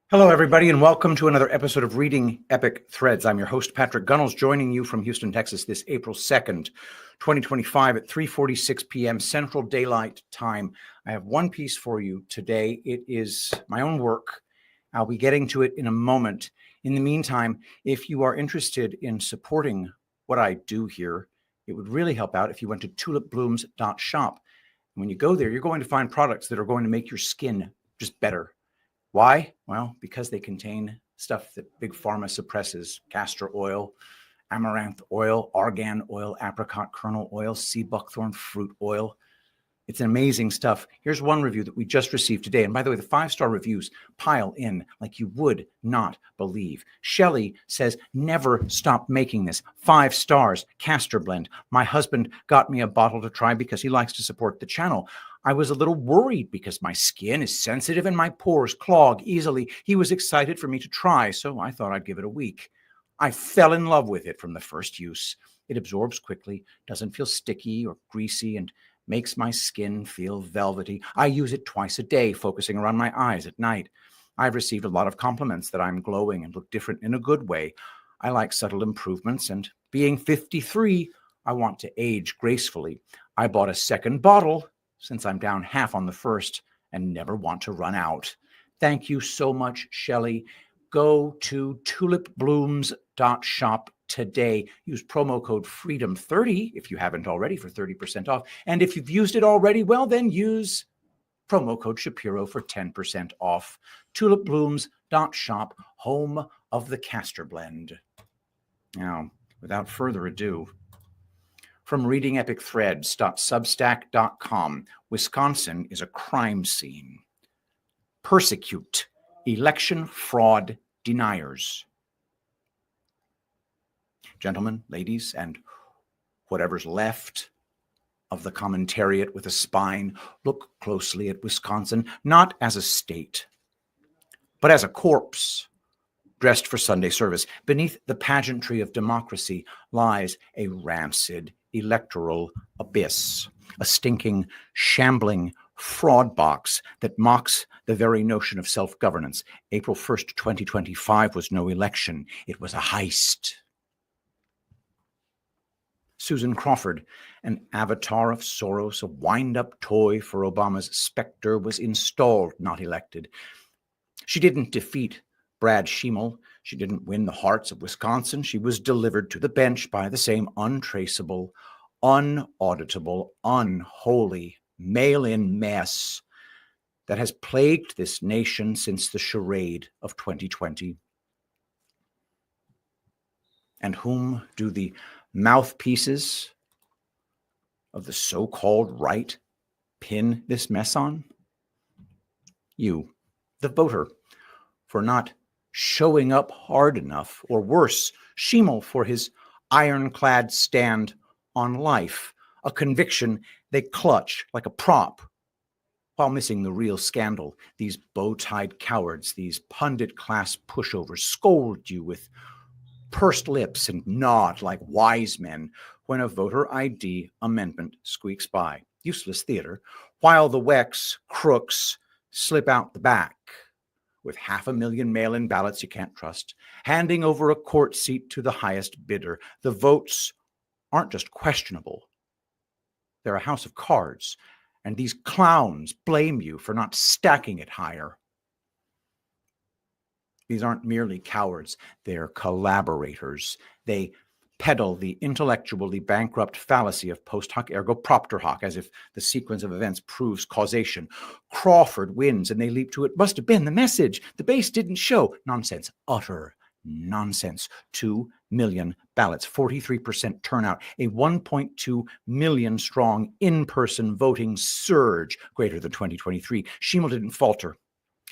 Hello, everybody, and welcome to another episode of Reading Epic Threads. I'm your host, Patrick Gunnels, joining you from Houston, Texas, this April 2nd, 2025 at 3:46 p.m. Central Daylight Time. I have one piece for you today. It is my own work. I'll be getting to it in a moment. In the meantime, if you are interested in supporting what I do here, it would really help out if you went to tulipblooms.shop. When you go there, you're going to find products that are going to make your skin just better. Why? Well, because they contain stuff that Big Pharma suppresses: castor oil, amaranth oil, argan oil, apricot kernel oil, sea buckthorn fruit oil. It's amazing stuff. Here's one review that we just received today. And by the way, the 5-star reviews pile in like you would not believe. Shelley says, never stop making this. 5 stars, castor blend. My husband got me a bottle to try because he likes to support the channel. I was a little worried because my skin is sensitive and my pores clog easily. He was excited for me to try, so I thought I'd give it a week. I fell in love with it from the first use. It absorbs quickly, doesn't feel sticky or greasy, and makes my skin feel velvety. I use it twice a day, focusing around my eyes at night. I've received a lot of compliments that I'm glowing and look different in a good way. I like subtle improvements, and being 53, I want to age gracefully. I bought a second bottle since I'm down half on the first and never want to run out. Thank you so much, Shelley. Go to tulipblooms.shop today. Use promo code FREEDOM30 if you haven't already for 30% off. And if you've used it already, well, then use promo code Shapiro for 10% off. tulipblooms.shop, home of the castor blend. Now, without further ado, from readingepicthreads.substack.com, Wisconsin is a crime scene. Persecute election fraud deniers. Gentlemen, ladies, and whatever's left of the commentariat with a spine, look closely at Wisconsin, not as a state, but as a corpse dressed for Sunday service. Beneath the pageantry of democracy lies a rancid electoral abyss, a stinking, shambling fraud box that mocks the very notion of self-governance. April 1st, 2025 was no election. It was a heist. Susan Crawford, an avatar of Soros, a wind-up toy for Obama's specter, was installed, not elected. She didn't defeat Brad Schmel. She didn't win the hearts of Wisconsin. She was delivered to the bench by the same untraceable, unauditable, unholy mail-in mess that has plagued this nation since the charade of 2020. And whom do the mouthpieces of the so-called right pin this mess on? You, the voter, for not showing up hard enough, or worse, Schmel for his ironclad stand on life, a conviction they clutch like a prop while missing the real scandal. These bow-tied cowards, these pundit-class pushovers scold you with pursed lips and nod like wise men when a voter ID amendment squeaks by. Useless theater, while the WECs crooks slip out the back with 500,000 mail-in ballots you can't trust, handing over a court seat to the highest bidder. The votes aren't just questionable. They're a house of cards, and these clowns blame you for not stacking it higher. These aren't merely cowards, they're collaborators. They peddle the intellectually bankrupt fallacy of post hoc ergo propter hoc, as if the sequence of events proves causation. Crawford wins, and they leap to, it must have been the message. The base didn't show. Nonsense. Utter nonsense. 2 million ballots, 43% turnout, a 1.2 million strong in-person voting surge, greater than 2023. Schmel didn't falter.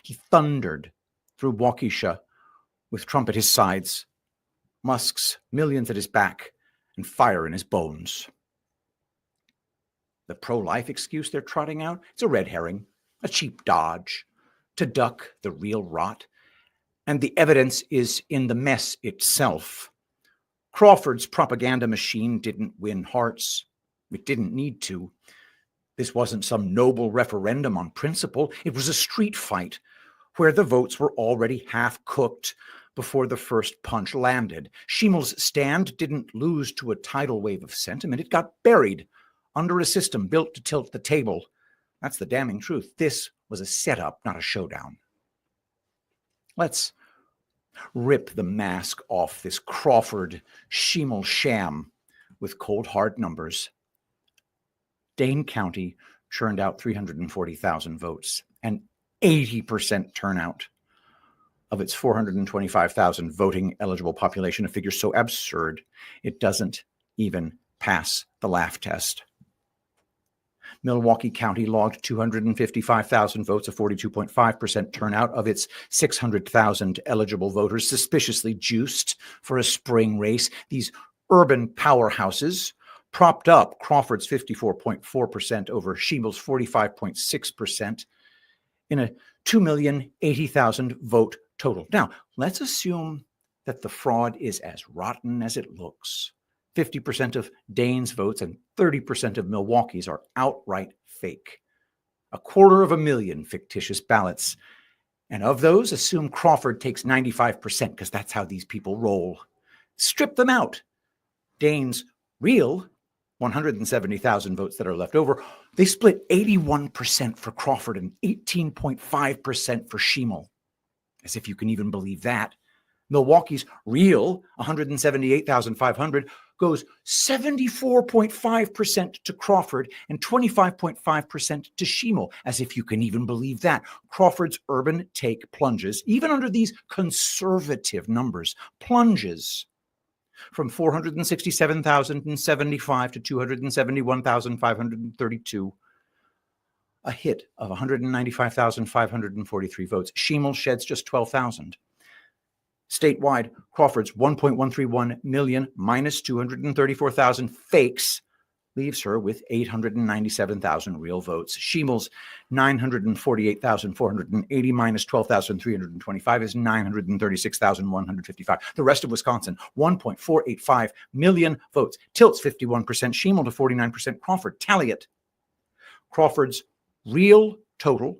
He thundered through Waukesha with Trump at his sides, Musk's millions at his back, and fire in his bones. The pro-life excuse they're trotting out, it's a red herring, a cheap dodge to duck the real rot. And the evidence is in the mess itself. Crawford's propaganda machine didn't win hearts. It didn't need to. This wasn't some noble referendum on principle. It was a street fight where the votes were already half cooked before the first punch landed. Schmel's stand didn't lose to a tidal wave of sentiment. It got buried under a system built to tilt the table. That's the damning truth. This was a setup, not a showdown. Let's rip the mask off this Crawford-Schmel sham with cold, hard numbers. Dane County churned out 340,000 votes, an 80% turnout of its 425,000 voting eligible population, a figure so absurd it doesn't even pass the laugh test. Milwaukee County logged 255,000 votes, a 42.5% turnout of its 600,000 eligible voters, suspiciously juiced for a spring race. These urban powerhouses propped up Crawford's 54.4% over Schmel's 45.6% in a 2,080,000 vote total. Now, let's assume that the fraud is as rotten as it looks. 50% of Dane's votes and 30% of Milwaukee's are outright fake. 250,000 fictitious ballots. And of those, assume Crawford takes 95%, because that's how these people roll. Strip them out. Dane's real 170,000 votes that are left over, they split 81% for Crawford and 18.5% for Schmel. As if you can even believe that. Milwaukee's real 178,500 goes 74.5% to Crawford and 25.5% to Schmel, as if you can even believe that. Crawford's urban take plunges, even under these conservative numbers, plunges from 467,075 to 271,532, a hit of 195,543 votes. Schmel sheds just 12,000. Statewide, Crawford's 1.131 million minus 234,000 fakes leaves her with 897,000 real votes. Schmel's 948,480 minus 12,325 is 936,155. The rest of Wisconsin, 1.485 million votes, tilts 51%, Schmel to 49%, Crawford. Tally it. Crawford's real total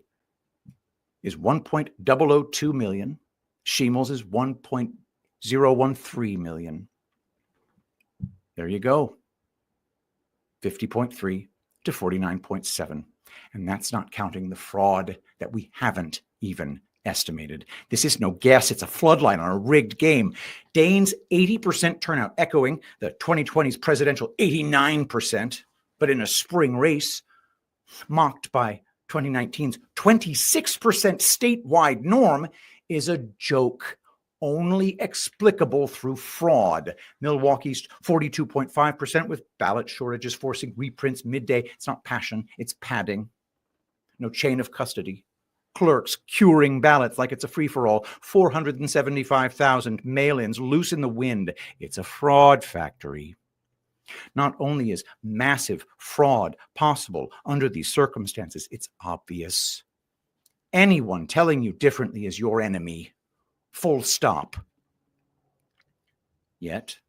is 1.002 million. Schmel's is 1.013 million. There you go. 50.3 to 49.7. And that's not counting the fraud that we haven't even estimated. This is no guess. It's a floodline on a rigged game. Dane's 80% turnout, echoing the 2020's presidential 89%, but in a spring race, mocked by 2019's 26% statewide norm, is a joke, only explicable through fraud. Milwaukee's 42.5% with ballot shortages forcing reprints midday. It's not passion, it's padding. No chain of custody. Clerks curing ballots like it's a free-for-all. 475,000 mail-ins loose in the wind. It's a fraud factory. Not only is massive fraud possible under these circumstances, it's obvious. Anyone telling you differently is your enemy. Full stop. Yet,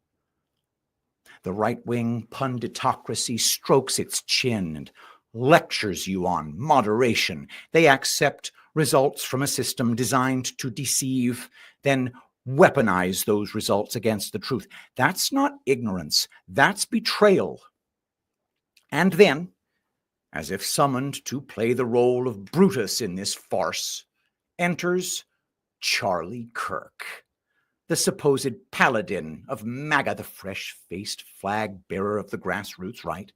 the right-wing punditocracy strokes its chin and lectures you on moderation. They accept results from a system designed to deceive, then weaponize those results against the truth. That's not ignorance. That's betrayal. And then, as if summoned to play the role of Brutus in this farce, enters Charlie Kirk, the supposed paladin of MAGA, the fresh-faced flag-bearer of the grassroots right.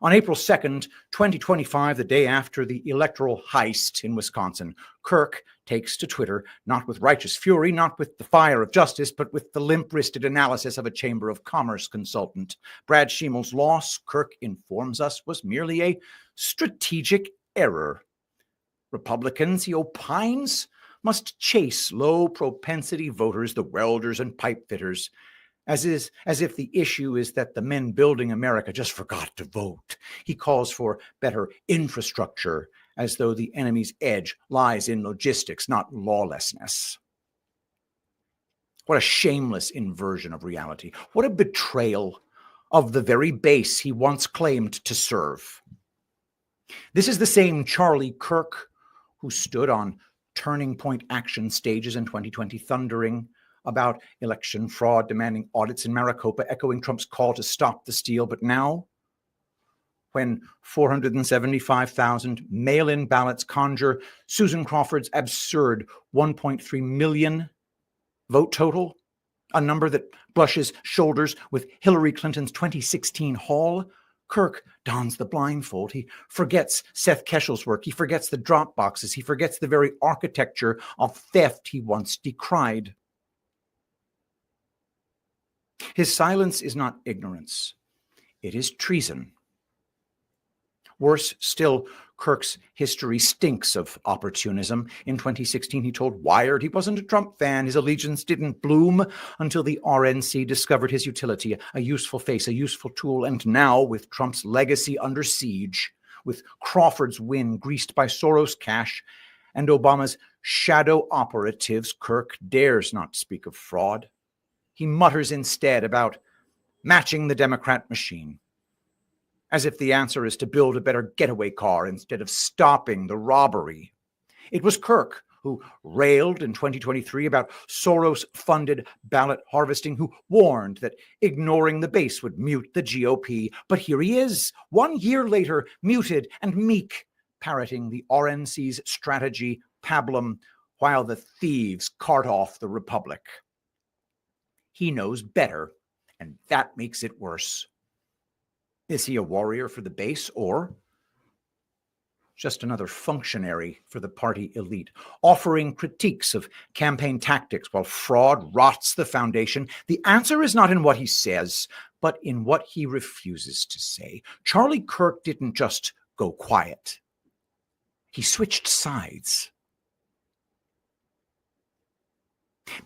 On April 2nd, 2025, the day after the electoral heist in Wisconsin, Kirk takes to Twitter, not with righteous fury, not with the fire of justice, but with the limp-wristed analysis of a Chamber of Commerce consultant. Brad Schmel's loss, Kirk informs us, was merely a strategic error. Republicans, he opines, must chase low-propensity voters, the welders and pipe fitters, as if the issue is that the men building America just forgot to vote. He calls for better infrastructure, as though the enemy's edge lies in logistics, not lawlessness. What a shameless inversion of reality. What a betrayal of the very base he once claimed to serve. This is the same Charlie Kirk who stood on turning point action stages in 2020, thundering about election fraud, demanding audits in Maricopa, echoing Trump's call to stop the steal. But now, when 475,000 mail-in ballots conjure Susan Crawford's absurd 1.3 million vote total, a number that brushes shoulders with Hillary Clinton's 2016 haul, Kirk dons the blindfold. He forgets Seth Keshel's work. He forgets the drop boxes. He forgets the very architecture of theft he once decried. His silence is not ignorance. It is treason. Worse still, Kirk's history stinks of opportunism. In 2016, he told Wired he wasn't a Trump fan. His allegiance didn't bloom until the RNC discovered his utility, a useful face, a useful tool. And now, with Trump's legacy under siege, with Crawford's win greased by Soros cash, and Obama's shadow operatives, Kirk dares not speak of fraud. He mutters instead about matching the Democrat machine, as if the answer is to build a better getaway car instead of stopping the robbery. It was Kirk who railed in 2023 about Soros-funded ballot harvesting, who warned that ignoring the base would mute the GOP. But here he is, 1 year later, muted and meek, parroting the RNC's strategy pablum while the thieves cart off the Republic. He knows better, and that makes it worse. Is he a warrior for the base, or just another functionary for the party elite, offering critiques of campaign tactics while fraud rots the foundation? The answer is not in what he says, but in what he refuses to say. Charlie Kirk didn't just go quiet. He switched sides.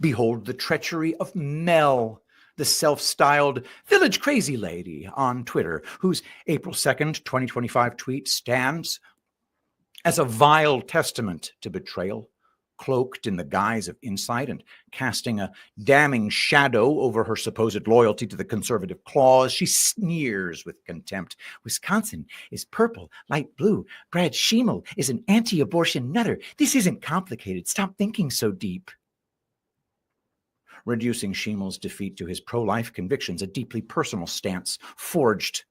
Behold the treachery of Mel, the self-styled village crazy lady on Twitter, whose April 2nd, 2025 tweet stands as a vile testament to betrayal, cloaked in the guise of insight and casting a damning shadow over her supposed loyalty to the conservative cause. She sneers with contempt. Wisconsin is purple, light blue. Brad Schmel is an anti-abortion nutter. This isn't complicated. Stop thinking so deep. Reducing Schmel's defeat to his pro-life convictions, a deeply personal stance forged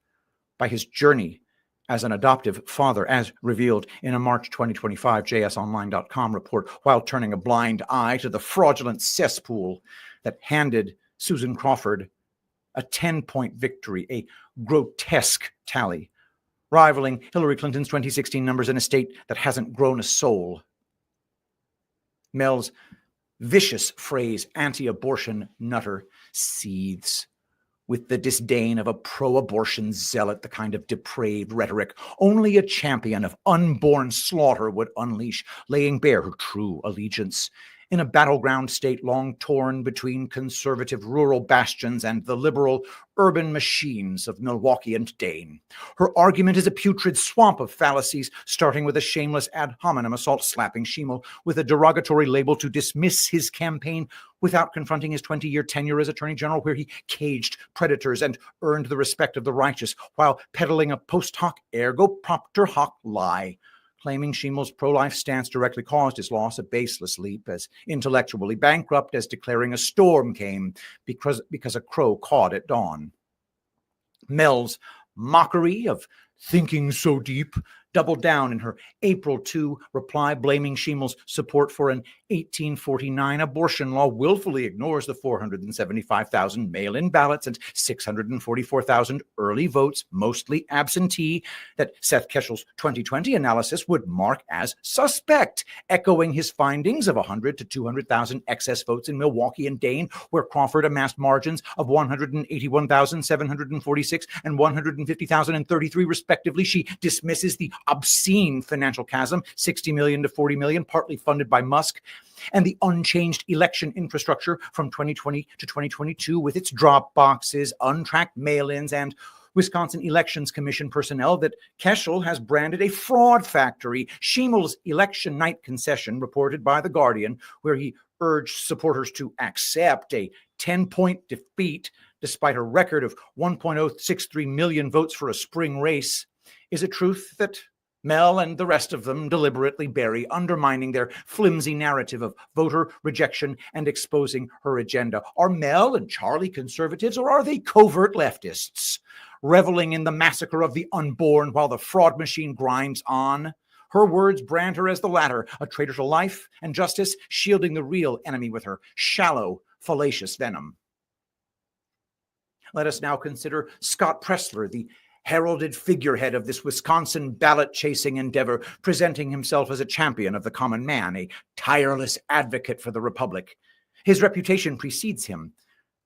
by his journey as an adoptive father, as revealed in a March 2025 JSOnline.com report, while turning a blind eye to the fraudulent cesspool that handed Susan Crawford a 10-point victory, a grotesque tally, rivaling Hillary Clinton's 2016 numbers in a state that hasn't grown a soul. Mel's vicious phrase, anti-abortion nutter, seethes with the disdain of a pro-abortion zealot, the kind of depraved rhetoric only a champion of unborn slaughter would unleash, laying bare her true allegiance in a battleground state long torn between conservative rural bastions and the liberal urban machines of Milwaukee and Dane. Her argument is a putrid swamp of fallacies, starting with a shameless ad hominem assault slapping Schmel with a derogatory label to dismiss his campaign without confronting his 20-year tenure as Attorney General, where he caged predators and earned the respect of the righteous, while peddling a post hoc ergo propter hoc lie, claiming Schmel's pro-life stance directly caused his loss, a baseless leap, as intellectually bankrupt as declaring a storm came because a crow cawed at dawn. Mel's mockery of thinking so deep doubled down in her April 2 reply, blaming Schmel's support for an 1849 abortion law willfully ignores the 475,000 mail-in ballots and 644,000 early votes, mostly absentee, that Seth Keshel's 2020 analysis would mark as suspect, echoing his findings of 100 to 200,000 excess votes in Milwaukee and Dane, where Crawford amassed margins of 181,746 and 150,033 respectively. She dismisses the obscene financial chasm, 60 million to 40 million, partly funded by Musk, and the unchanged election infrastructure from 2020 to 2022 with its drop boxes, untracked mail-ins, and Wisconsin Elections Commission personnel that Keshel has branded a fraud factory. Schmel's election night concession, reported by The Guardian, where he urged supporters to accept a 10-point defeat despite a record of 1.063 million votes for a spring race, is a truth that Mel and the rest of them deliberately bury, undermining their flimsy narrative of voter rejection and exposing her agenda. Are Mel and Charlie conservatives, or are they covert leftists, reveling in the massacre of the unborn while the fraud machine grinds on? Her words brand her as the latter, a traitor to life and justice, shielding the real enemy with her shallow, fallacious venom. Let us now consider Scott Presler, the heralded figurehead of this Wisconsin ballot-chasing endeavor, presenting himself as a champion of the common man, a tireless advocate for the republic. His reputation precedes him,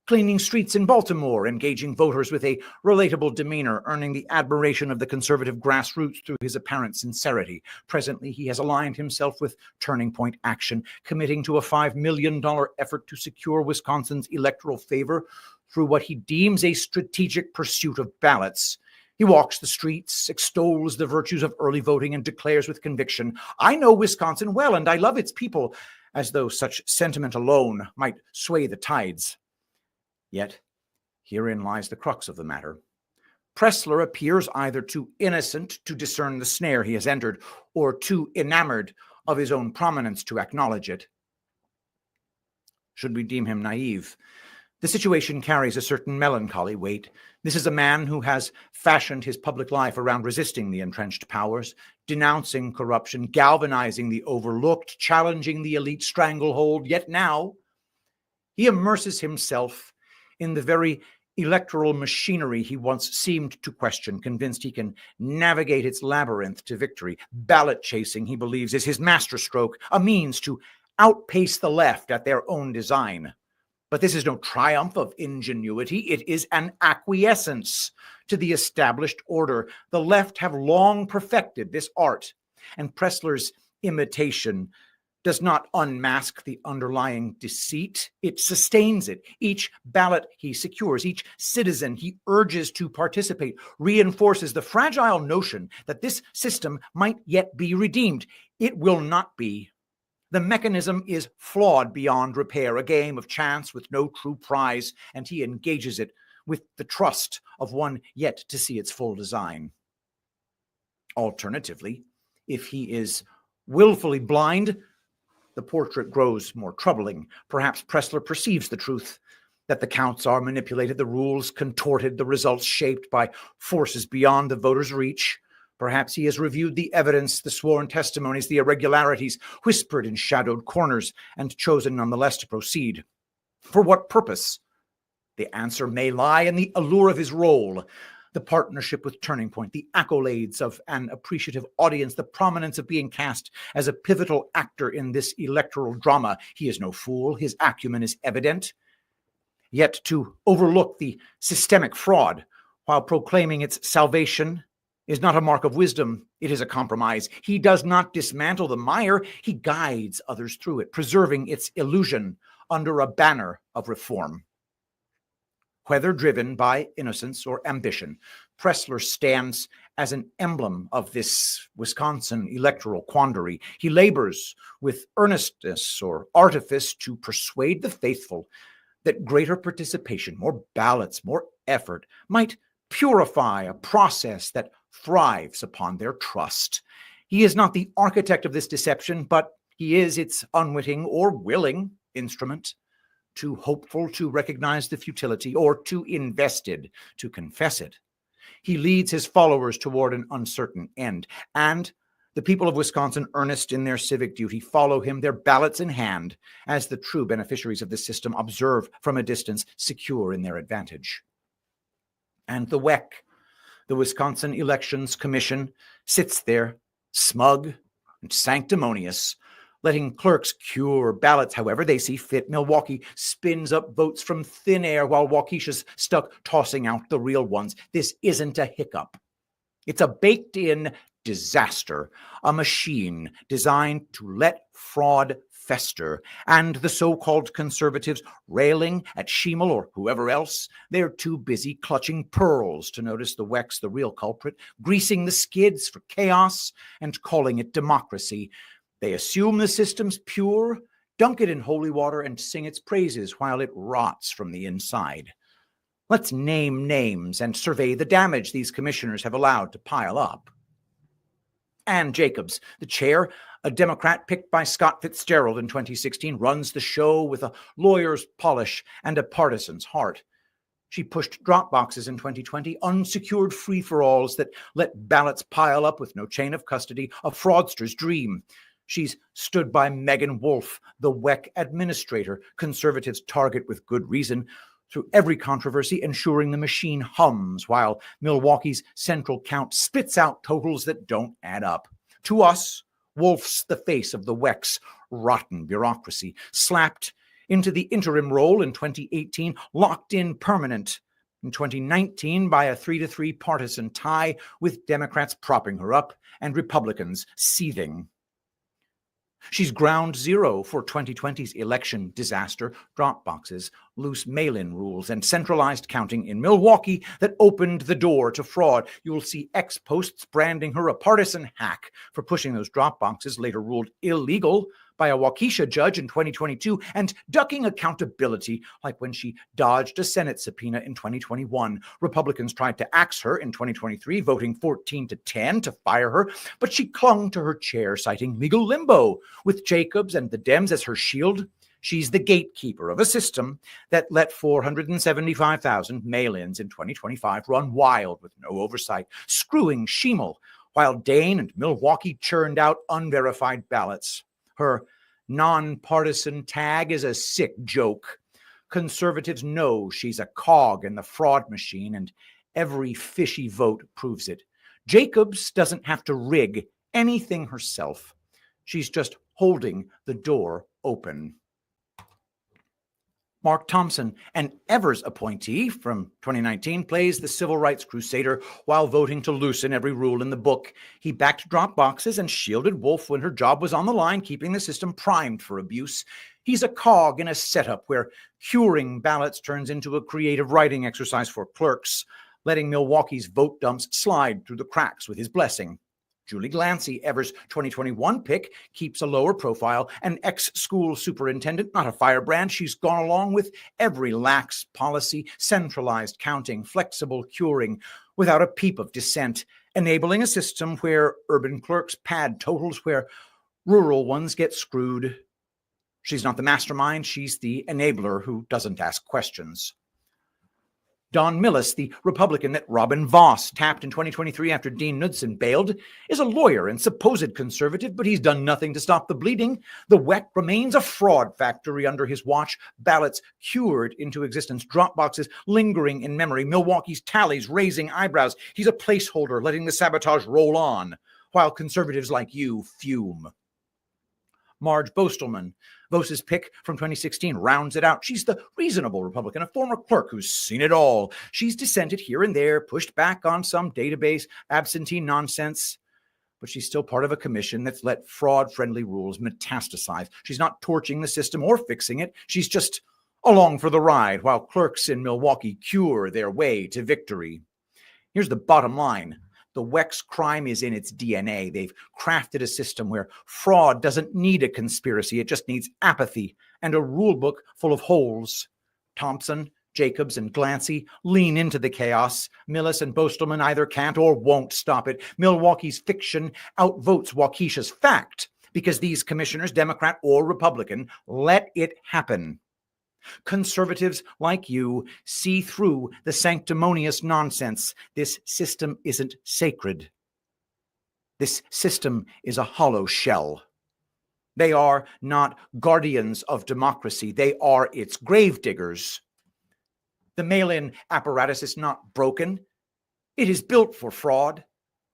cleaning streets in Baltimore, engaging voters with a relatable demeanor, earning the admiration of the conservative grassroots through his apparent sincerity. Presently, he has aligned himself with Turning Point Action, committing to a $5 million effort to secure Wisconsin's electoral favor through what he deems a strategic pursuit of ballots. He walks the streets, extols the virtues of early voting, and declares with conviction, "I know Wisconsin well, and I love its people," as though such sentiment alone might sway the tides. Yet, herein lies the crux of the matter. Presler appears either too innocent to discern the snare he has entered, or too enamored of his own prominence to acknowledge it. Should we deem him naive? The situation carries a certain melancholy weight. This is a man who has fashioned his public life around resisting the entrenched powers, denouncing corruption, galvanizing the overlooked, challenging the elite stranglehold. Yet now, he immerses himself in the very electoral machinery he once seemed to question, convinced he can navigate its labyrinth to victory. Ballot chasing, he believes, is his masterstroke, a means to outpace the left at their own design. But this is no triumph of ingenuity. It is an acquiescence to the established order. The left have long perfected this art, and Presler's imitation does not unmask the underlying deceit. It sustains it. Each ballot he secures, each citizen he urges to participate, reinforces the fragile notion that this system might yet be redeemed. It will not be. The mechanism is flawed beyond repair, a game of chance with no true prize, and he engages it with the trust of one yet to see its full design. Alternatively, if he is willfully blind, the portrait grows more troubling. Perhaps Presler perceives the truth, that the counts are manipulated, the rules contorted, the results shaped by forces beyond the voter's reach. Perhaps he has reviewed the evidence, the sworn testimonies, the irregularities, whispered in shadowed corners, and chosen nonetheless to proceed. For what purpose? The answer may lie in the allure of his role, the partnership with Turning Point, the accolades of an appreciative audience, the prominence of being cast as a pivotal actor in this electoral drama. He is no fool. His acumen is evident. Yet to overlook the systemic fraud while proclaiming its salvation is not a mark of wisdom. It is a compromise. He does not dismantle the mire. He guides others through it, preserving its illusion under a banner of reform. Whether driven by innocence or ambition, Presler stands as an emblem of this Wisconsin electoral quandary. He labors with earnestness or artifice to persuade the faithful that greater participation, more ballots, more effort might purify a process that thrives upon their trust. He is not the architect of this deception, but he is its unwitting or willing instrument, too hopeful to recognize the futility, or too invested to confess it. He leads his followers toward an uncertain end, and the people of Wisconsin, earnest in their civic duty, follow him, their ballots in hand, as the true beneficiaries of this system observe from a distance, secure in their advantage. And the WEC, the Wisconsin Elections Commission, sits there, smug and sanctimonious, letting clerks cure ballots however they see fit. Milwaukee spins up votes from thin air while Waukesha's stuck tossing out the real ones. This isn't a hiccup. It's a baked-in disaster, a machine designed to let fraud fester, and the so-called conservatives railing at Schmel or whoever else, they're too busy clutching pearls to notice the WEC's the real culprit, greasing the skids for chaos and calling it democracy. They assume the system's pure, dunk it in holy water, and sing its praises while it rots from the inside. Let's name names and survey the damage these commissioners have allowed to pile up. Ann Jacobs, the chair, a Democrat picked by Scott Fitzgerald in 2016, runs the show with a lawyer's polish and a partisan's heart. She pushed drop boxes in 2020, unsecured free-for-alls that let ballots pile up with no chain of custody, a fraudster's dream. She's stood by Meagan Wolfe, the WEC administrator, conservatives target with good reason, through every controversy, ensuring the machine hums while Milwaukee's central count spits out totals that don't add up. To us, Wolfe's the face of the WEC's rotten bureaucracy, slapped into the interim role in 2018, locked in permanent in 2019 by a 3-3 partisan tie, with Democrats propping her up and Republicans seething. She's ground zero for 2020's election disaster, drop boxes, loose mail-in rules, and centralized counting in Milwaukee that opened the door to fraud. You'll see ex-posts branding her a partisan hack for pushing those drop boxes, later ruled illegal by a Waukesha judge in 2022, and ducking accountability, like when she dodged a Senate subpoena in 2021. Republicans tried to axe her in 2023, voting 14-10 to fire her, but she clung to her chair, citing legal limbo. With Jacobs and the Dems as her shield, she's the gatekeeper of a system that let 475,000 mail-ins in 2025 run wild with no oversight, screwing Schmel, while Dane and Milwaukee churned out unverified ballots. Her nonpartisan tag is a sick joke. Conservatives know she's a cog in the fraud machine, and every fishy vote proves it. Jacobs doesn't have to rig anything herself. She's just holding the door open. Mark Thompson, an Evers appointee from 2019, plays the civil rights crusader while voting to loosen every rule in the book. He backed drop boxes and shielded Wolfe when her job was on the line, keeping the system primed for abuse. He's a cog in a setup where curing ballots turns into a creative writing exercise for clerks, letting Milwaukee's vote dumps slide through the cracks with his blessing. Julie Glancy, Evers' 2021 pick, keeps a lower profile, an ex-school superintendent, not a firebrand. She's gone along with every lax policy, centralized counting, flexible curing, without a peep of dissent, enabling a system where urban clerks pad totals where rural ones get screwed. She's not the mastermind, she's the enabler who doesn't ask questions. Don Millis, the Republican that Robin Voss tapped in 2023 after Dean Knudsen bailed, is a lawyer and supposed conservative, but he's done nothing to stop the bleeding. The WEC remains a fraud factory under his watch, ballots cured into existence, drop boxes lingering in memory, Milwaukee's tallies raising eyebrows. He's a placeholder letting the sabotage roll on, while conservatives like you fume. Marge Bostelman, Voss's pick from 2016, rounds it out. She's the reasonable Republican, a former clerk who's seen it all. She's dissented here and there, pushed back on some database absentee nonsense, but she's still part of a commission that's let fraud-friendly rules metastasize. She's not torching the system or fixing it. She's just along for the ride while clerks in Milwaukee cure their way to victory. Here's the bottom line. The WEC's crime is in its DNA. They've crafted a system where fraud doesn't need a conspiracy. It just needs apathy and a rule book full of holes. Thompson, Jacobs, and Glancy lean into the chaos. Millis and Bostelman either can't or won't stop it. Milwaukee's fiction outvotes Waukesha's fact because these commissioners, Democrat or Republican, let it happen. Conservatives like you see through the sanctimonious nonsense. This system isn't sacred. This system is a hollow shell. They are not guardians of democracy. They are its gravediggers. The mail-in apparatus is not broken. It is built for fraud.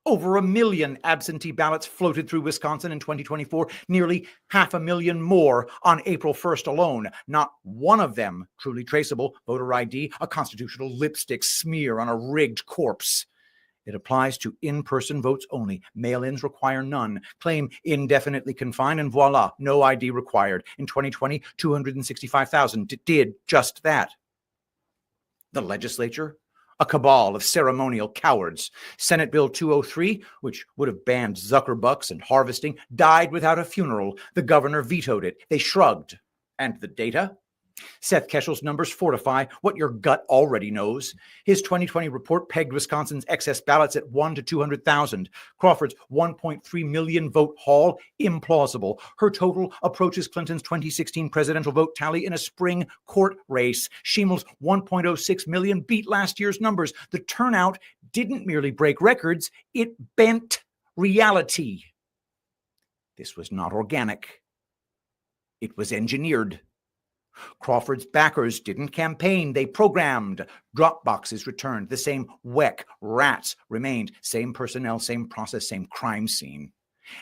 Over 1 million absentee ballots floated through Wisconsin in 2024, nearly 500,000 more on April 1st alone. Not one of them truly traceable, voter ID, a constitutional lipstick smear on a rigged corpse. It applies to in-person votes only. Mail-ins require none. Claim indefinitely confined, and voila, no ID required. In 2020, 265,000 did just that. The legislature? A cabal of ceremonial cowards. Senate Bill 203, which would have banned Zuckerbucks and harvesting, died without a funeral. The governor vetoed it. They shrugged. And the data? Seth Keshel's numbers fortify what your gut already knows. His 2020 report pegged Wisconsin's excess ballots at 1 to 200,000. Crawford's 1.3 million vote haul, implausible. Her total approaches Clinton's 2016 presidential vote tally in a spring court race. Schmel's 1.06 million beat last year's numbers. The turnout didn't merely break records, it bent reality. This was not organic. It was engineered. Crawford's backers didn't campaign, they programmed. Drop boxes returned, the same WEC rats remained, same personnel, same process, same crime scene.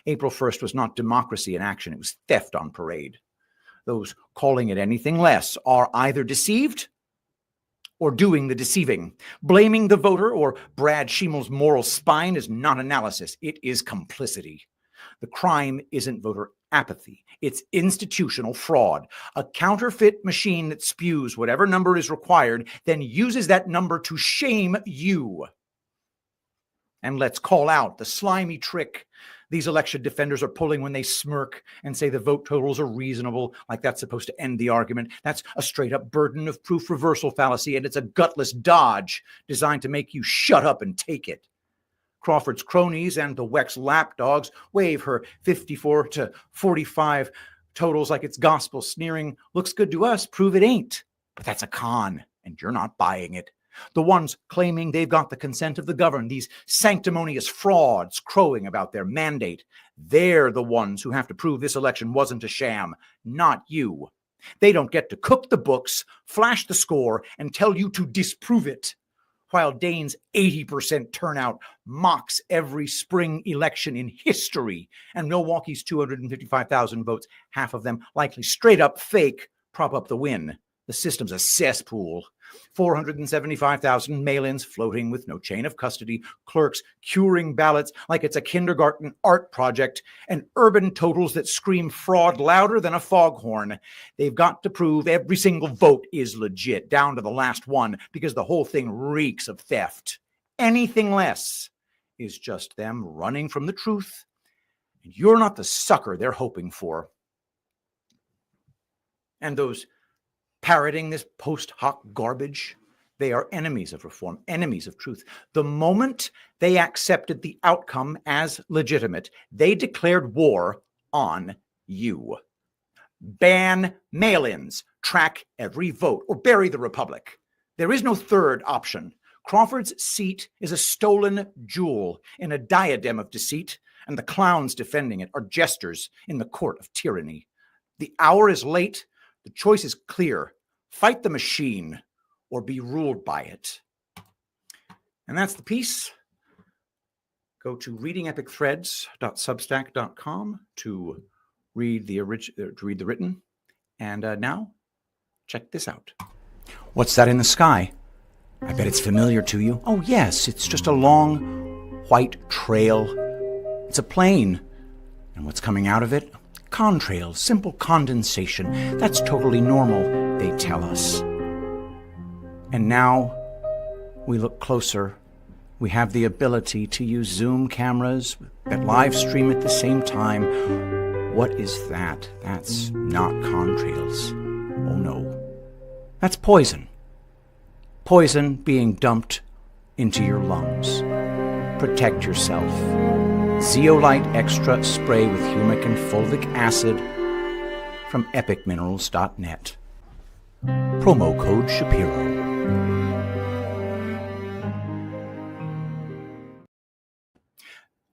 April 1st was not democracy in action, it was theft on parade. Those calling it anything less are either deceived or doing the deceiving. Blaming the voter or Brad Schmel's moral spine is not analysis, it is complicity. The crime isn't voter apathy. It's institutional fraud. A counterfeit machine that spews whatever number is required, then uses that number to shame you. And let's call out the slimy trick these election defenders are pulling when they smirk and say the vote totals are reasonable, like that's supposed to end the argument. That's a straight-up burden of proof reversal fallacy, and it's a gutless dodge designed to make you shut up and take it. Crawford's cronies and the WEC's lapdogs wave her 54 to 45 totals like it's gospel, sneering, looks good to us, prove it ain't. But that's a con, and you're not buying it. The ones claiming they've got the consent of the governed, these sanctimonious frauds crowing about their mandate, they're the ones who have to prove this election wasn't a sham, not you. They don't get to cook the books, flash the score, and tell you to disprove it. While Dane's 80% turnout mocks every spring election in history, and Milwaukee's 255,000 votes, half of them likely straight up fake, prop up the win. The system's a cesspool. 475,000 mail-ins floating with no chain of custody, clerks curing ballots like it's a kindergarten art project, and urban totals that scream fraud louder than a foghorn. They've got to prove every single vote is legit, down to the last one, because the whole thing reeks of theft. Anything less is just them running from the truth, and you're not the sucker they're hoping for. And those parroting this post hoc garbage, they are enemies of reform, enemies of truth. The moment they accepted the outcome as legitimate, they declared war on you. Ban mail-ins, track every vote, or bury the republic. There is no third option. Crawford's seat is a stolen jewel in a diadem of deceit, and the clowns defending it are jesters in the court of tyranny. The hour is late. The choice is clear. Fight the machine or be ruled by it. And that's the piece. Go to readingepicthreads.substack.com to read the written. And now, check this out. What's that in the sky? I bet it's familiar to you. Oh, yes, it's just a long white trail. It's a plane. And what's coming out of it? Contrails, simple condensation. That's totally normal, they tell us. And now we look closer. We have the ability to use Zoom cameras that live stream at the same time. What is that? That's not contrails. Oh no. That's poison. Poison being dumped into your lungs. Protect yourself. Zeolite Extra Spray with Humic and Fulvic Acid from epicminerals.net. Promo code Shapiro.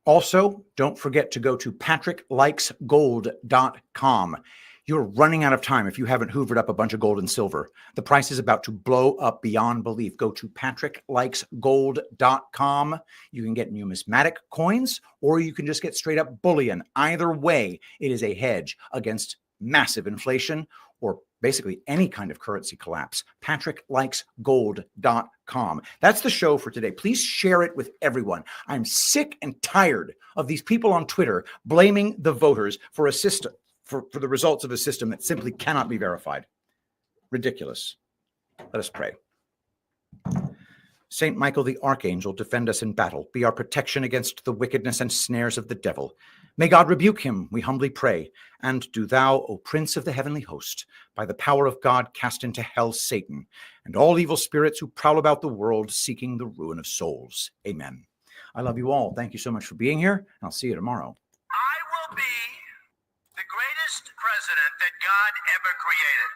Also, don't forget to go to patricklikesgold.com. You're running out of time if you haven't hoovered up a bunch of gold and silver. The price is about to blow up beyond belief. Go to patricklikesgold.com. You can get numismatic coins, or you can just get straight up bullion. Either way, it is a hedge against massive inflation or basically any kind of currency collapse. patricklikesgold.com. That's the show for today. Please share it with everyone. I'm sick and tired of these people on Twitter blaming the voters for a system, for the results of a system that simply cannot be verified. Ridiculous. Let us pray. Saint Michael the Archangel, defend us in battle. Be our protection against the wickedness and snares of the devil. May God rebuke him, we humbly pray. And do thou, O Prince of the heavenly host, by the power of God, cast into hell Satan and all evil spirits who prowl about the world seeking the ruin of souls. Amen. I love you all. Thank you so much for being here, and I'll see you tomorrow. I will be the greatest president that God ever created.